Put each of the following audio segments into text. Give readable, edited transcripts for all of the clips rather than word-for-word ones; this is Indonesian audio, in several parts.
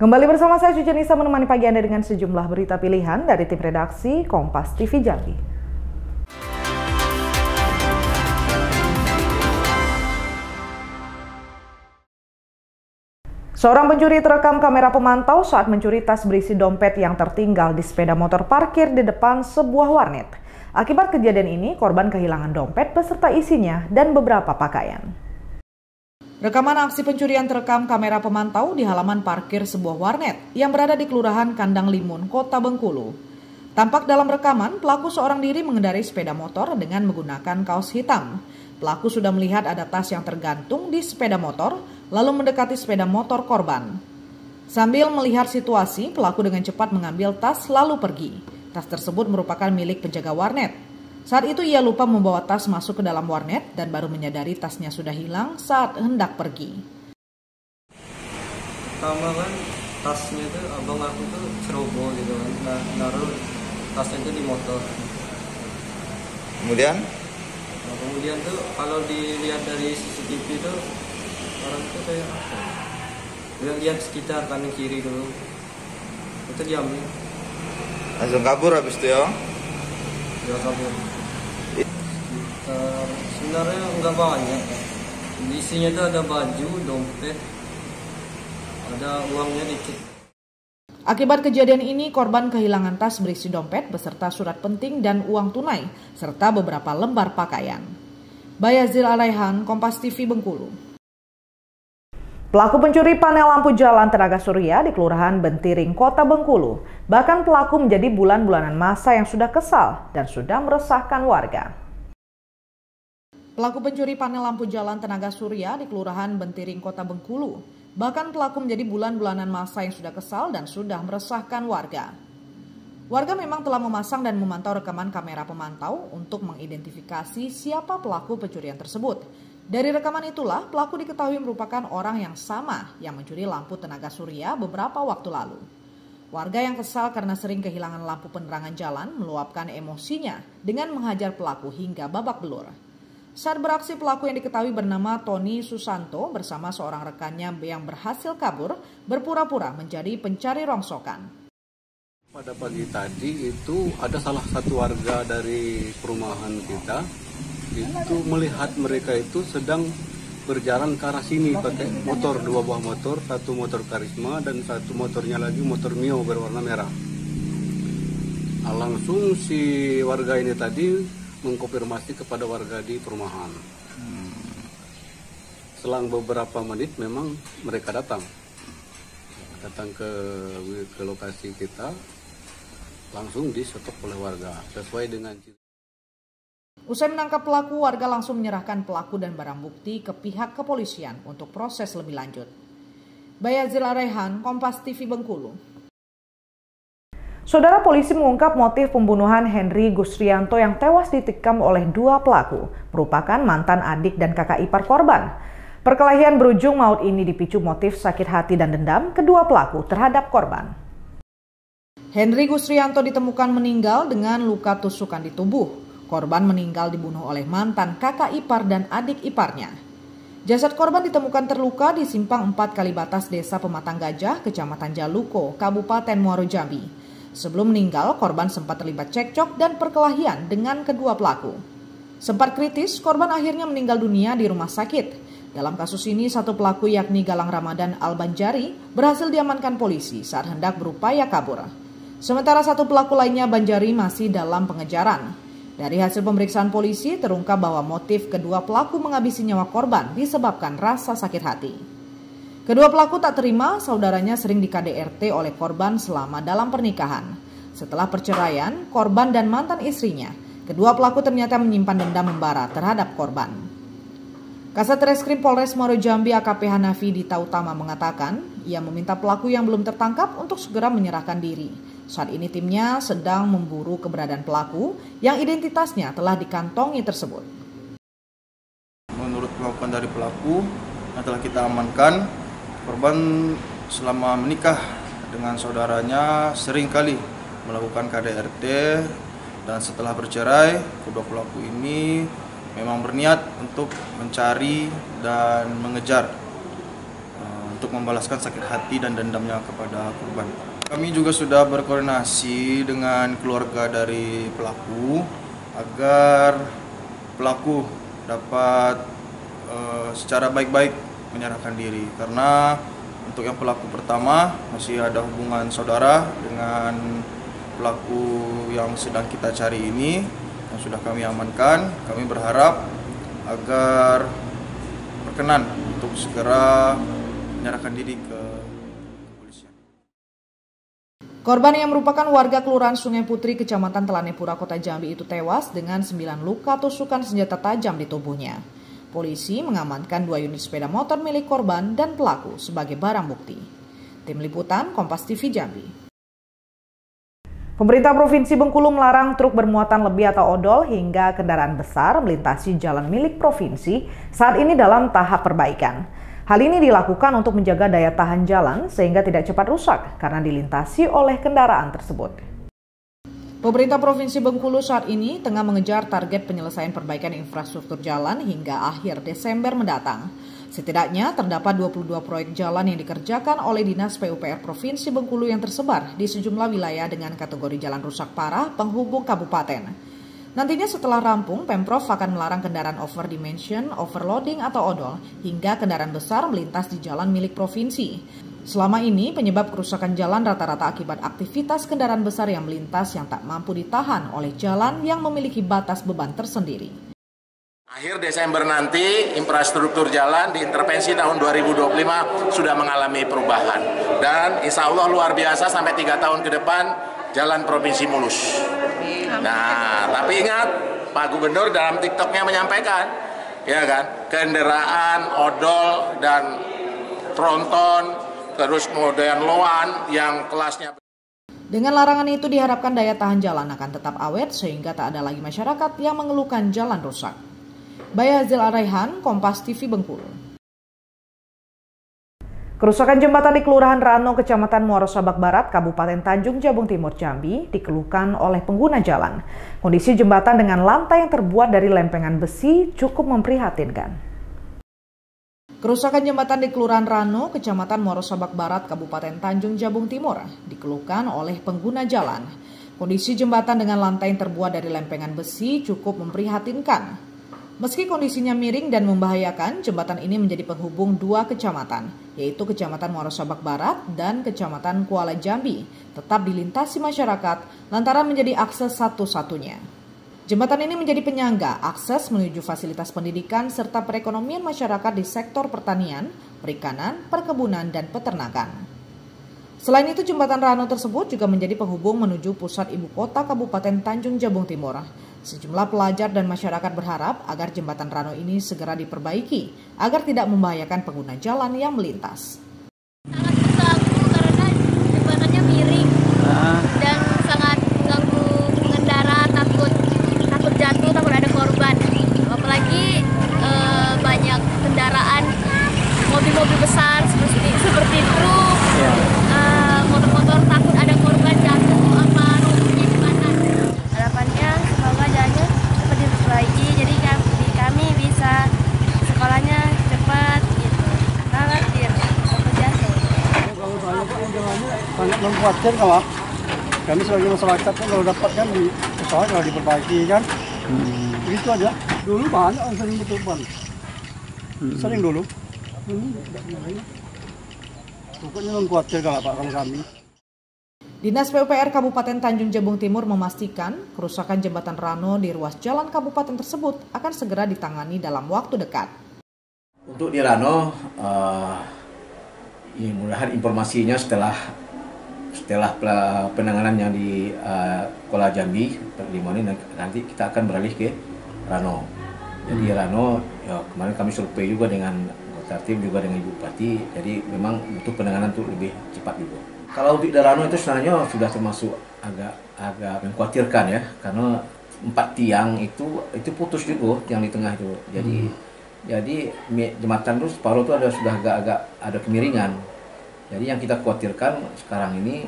Kembali bersama saya Cuci Nisa menemani pagi Anda dengan sejumlah berita pilihan dari tim redaksi Kompas TV Jambi. Seorang pencuri terekam kamera pemantau saat mencuri tas berisi dompet yang tertinggal di sepeda motor parkir di depan sebuah warnet. Akibat kejadian ini, korban kehilangan dompet beserta isinya dan beberapa pakaian. Rekaman aksi pencurian terekam kamera pemantau di halaman parkir sebuah warnet yang berada di Kelurahan Kandang Limun, Kota Bengkulu. Tampak dalam rekaman, pelaku seorang diri mengendarai sepeda motor dengan menggunakan kaos hitam. Pelaku sudah melihat ada tas yang tergantung di sepeda motor, lalu mendekati sepeda motor korban. Sambil melihat situasi, pelaku dengan cepat mengambil tas lalu pergi. Tas tersebut merupakan milik penjaga warnet. Saat itu ia lupa membawa tas masuk ke dalam warnet dan baru menyadari tasnya sudah hilang saat hendak pergi. Pertama kan tasnya itu abang aku tuh ceroboh gitu kan, naruh tasnya itu di motor. Kemudian tuh kalau dilihat dari CCTV tuh orang tuh kayak apa? Dia lihat sekitar kanan kiri dulu, itu diambil. Langsung kabur habis itu ya? Dia kabur. Sebenarnya enggak banyak. Di isinya tuh ada baju, dompet, ada uangnya dikit. Akibat kejadian ini, korban kehilangan tas berisi dompet beserta surat penting dan uang tunai, serta beberapa lembar pakaian. Bayazil Alaihan, Kompas TV Bengkulu. Pelaku pencuri panel lampu jalan tenaga surya di Kelurahan Bentiring, Kota Bengkulu. Bahkan pelaku menjadi bulan-bulanan masa yang sudah kesal dan sudah meresahkan warga. Pelaku pencuri panel lampu jalan tenaga surya di Kelurahan Bentiring, Kota Bengkulu. Bahkan pelaku menjadi bulan-bulanan masa yang sudah kesal dan sudah meresahkan warga. Warga memang telah memasang dan memantau rekaman kamera pemantau untuk mengidentifikasi siapa pelaku pencurian tersebut. Dari rekaman itulah pelaku diketahui merupakan orang yang sama yang mencuri lampu tenaga surya beberapa waktu lalu. Warga yang kesal karena sering kehilangan lampu penerangan jalan meluapkan emosinya dengan menghajar pelaku hingga babak belur. Saat beraksi, pelaku yang diketahui bernama Tony Susanto bersama seorang rekannya yang berhasil kabur berpura-pura menjadi pencari rongsokan. Pada pagi tadi itu ada salah satu warga dari perumahan kita itu melihat mereka itu sedang berjalan ke arah sini pakai motor, 2 buah motor, satu motor Karisma dan satu motornya lagi motor Mio berwarna merah. Langsung si warga ini tadi mengkonfirmasi kepada warga di perumahan. Selang beberapa menit memang mereka datang ke lokasi kita, langsung disetop oleh warga sesuai dengan. Usai menangkap pelaku, warga langsung menyerahkan pelaku dan barang bukti ke pihak kepolisian untuk proses lebih lanjut. Bayazil Alaihan, Kompas TV Bengkulu. Saudara, polisi mengungkap motif pembunuhan Henry Gusrianto yang tewas ditikam oleh 2 pelaku, merupakan mantan adik dan kakak ipar korban. Perkelahian berujung maut ini dipicu motif sakit hati dan dendam kedua pelaku terhadap korban. Henry Gusrianto ditemukan meninggal dengan luka tusukan di tubuh. Korban meninggal dibunuh oleh mantan kakak ipar dan adik iparnya. Jasad korban ditemukan terluka di simpang 4 Kalibatas Desa Pematang Gajah, Kecamatan Jaluko, Kabupaten Muaro Jambi. Sebelum meninggal, korban sempat terlibat cekcok dan perkelahian dengan kedua pelaku. Sempat kritis, korban akhirnya meninggal dunia di rumah sakit. Dalam kasus ini, satu pelaku yakni Galang Ramadan Al-Banjari berhasil diamankan polisi saat hendak berupaya kabur. Sementara satu pelaku lainnya, Banjari, masih dalam pengejaran. Dari hasil pemeriksaan polisi, terungkap bahwa motif kedua pelaku menghabisi nyawa korban disebabkan rasa sakit hati. Kedua pelaku tak terima saudaranya sering di KDRT oleh korban selama dalam pernikahan. Setelah perceraian, korban dan mantan istrinya, kedua pelaku ternyata menyimpan dendam membara terhadap korban. Kasat Reskrim Polres Muaro Jambi AKP Hanafi Dita Utama mengatakan, ia meminta pelaku yang belum tertangkap untuk segera menyerahkan diri. Saat ini timnya sedang memburu keberadaan pelaku yang identitasnya telah dikantongi tersebut. Menurut pengakuan dari pelaku yang telah kita amankan, korban selama menikah dengan saudaranya sering kali melakukan KDRT dan setelah bercerai, kedua pelaku ini memang berniat untuk mencari dan mengejar untuk membalaskan sakit hati dan dendamnya kepada korban. Kami juga sudah berkoordinasi dengan keluarga dari pelaku agar pelaku dapat secara baik-baik menyerahkan diri, karena untuk yang pelaku pertama masih ada hubungan saudara dengan pelaku yang sedang kita cari ini yang sudah kami amankan. Kami berharap agar berkenan untuk segera menyerahkan diri ke kepolisian. Korban yang merupakan warga Kelurahan Sungai Putri, Kecamatan Telanepura, Kota Jambi itu tewas dengan 9 luka tusukan senjata tajam di tubuhnya. Polisi mengamankan 2 unit sepeda motor milik korban dan pelaku sebagai barang bukti. Tim Liputan Kompas TV Jambi. Pemerintah Provinsi Bengkulu melarang truk bermuatan lebih atau odol hingga kendaraan besar melintasi jalan milik provinsi saat ini dalam tahap perbaikan. Hal ini dilakukan untuk menjaga daya tahan jalan sehingga tidak cepat rusak karena dilintasi oleh kendaraan tersebut. Pemerintah Provinsi Bengkulu saat ini tengah mengejar target penyelesaian perbaikan infrastruktur jalan hingga akhir Desember mendatang. Setidaknya terdapat 22 proyek jalan yang dikerjakan oleh Dinas PUPR Provinsi Bengkulu yang tersebar di sejumlah wilayah dengan kategori jalan rusak parah penghubung kabupaten. Nantinya setelah rampung, Pemprov akan melarang kendaraan overdimension, overloading atau odol hingga kendaraan besar melintas di jalan milik provinsi. Selama ini, penyebab kerusakan jalan rata-rata akibat aktivitas kendaraan besar yang melintas yang tak mampu ditahan oleh jalan yang memiliki batas beban tersendiri. Akhir Desember nanti, infrastruktur jalan di intervensi tahun 2025 sudah mengalami perubahan. Dan insya Allah luar biasa sampai 3 tahun ke depan, jalan provinsi mulus. Nah, tapi ingat, Pak Gubernur dalam TikToknya menyampaikan, ya kan, kendaraan odol dan tronton, terus kemudian loan yang kelasnya. Dengan larangan itu diharapkan daya tahan jalan akan tetap awet sehingga tak ada lagi masyarakat yang mengeluhkan jalan rusak. Bayazil Araihan, Kompas TV Bengkulu. Kerusakan jembatan di Kelurahan Rano, Kecamatan Muaro Sabak Barat, Kabupaten Tanjung Jabung Timur, Jambi dikeluhkan oleh pengguna jalan. Kondisi jembatan dengan lantai yang terbuat dari lempengan besi cukup memprihatinkan. Kerusakan jembatan di Kelurahan Rano, Kecamatan Muaro Sabak Barat, Kabupaten Tanjung Jabung Timur dikeluhkan oleh pengguna jalan. Kondisi jembatan dengan lantai yang terbuat dari lempengan besi cukup memprihatinkan. Meski kondisinya miring dan membahayakan, jembatan ini menjadi penghubung 2 kecamatan, yaitu Kecamatan Muaro Sabak Barat dan Kecamatan Kuala Jambi, tetap dilintasi masyarakat lantaran menjadi akses satu-satunya. Jembatan ini menjadi penyangga akses menuju fasilitas pendidikan serta perekonomian masyarakat di sektor pertanian, perikanan, perkebunan, dan peternakan. Selain itu, jembatan Rano tersebut juga menjadi penghubung menuju pusat ibu kota Kabupaten Tanjung Jabung Timur. Sejumlah pelajar dan masyarakat berharap agar jembatan Rano ini segera diperbaiki agar tidak membahayakan pengguna jalan yang melintas. Sangat mengganggu karena jembatannya miring dan sangat mengganggu pengendara, takut jatuh, takut ada korban. Apalagi banyak kendaraan, mobil-mobil besar seperti truk, motor-motor, takut ada korban jatuh apa robohnya jembatan. Harapannya semoga jalannya cepat diperbaiki, jadi kami bisa sekolahnya cepat gitu. Khawatir takut jatuh. Kalau saya Pak, jalannya sangat mengkhawatirkan Pak. Kami sebagai masyarakat kan kalau dapat kan di usaha kalau diperbaiki kan. Begitu aja. Dulu banyak yang sering berkorban. Sering dulu. Pokoknya mengkhawatirkan Pak kalau kami. Dinas PUPR Kabupaten Tanjung Jabung Timur memastikan kerusakan jembatan Rano di ruas jalan kabupaten tersebut akan segera ditangani dalam waktu dekat. Untuk di Rano, mudah-mudahan informasinya setelah penanganan yang di Kuala Jambi, di mana nanti kita akan beralih ke Rano. Jadi Rano, ya, kemarin kami survei juga dengan anggota tim juga dengan Ibu Bupati, jadi memang butuh penanganan untuk lebih cepat juga. Kalau untuk Rano itu sebenarnya sudah termasuk agak mengkhawatirkan ya, karena 4 tiang itu putus juga yang di tengah itu. Jadi jembatan itu separuh itu sudah agak ada kemiringan. Jadi yang kita khawatirkan sekarang ini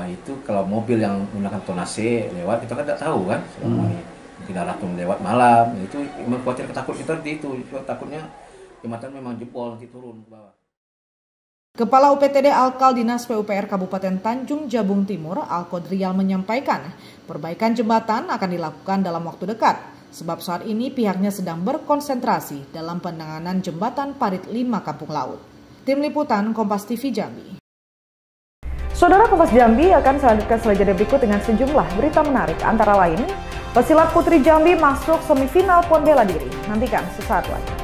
itu kalau mobil yang menggunakan tonase lewat, kita kan tidak tahu kan, mungkin ada lewat malam, itu mengkhawatirkan, takut kita itu, takutnya jembatan memang jebol nanti turun ke bawah. Kepala UPTD Alkal Dinas PUPR Kabupaten Tanjung Jabung Timur, Alkodrial menyampaikan, perbaikan jembatan akan dilakukan dalam waktu dekat, sebab saat ini pihaknya sedang berkonsentrasi dalam penanganan jembatan Parit 5 Kampung Laut. Tim Liputan Kompas TV Jambi. Saudara, Kompas Jambi akan selanjutkan selanjutnya berikut dengan sejumlah berita menarik, antara lain, pesilat putri Jambi masuk semifinal PON bela diri. Nantikan sesaat lagi.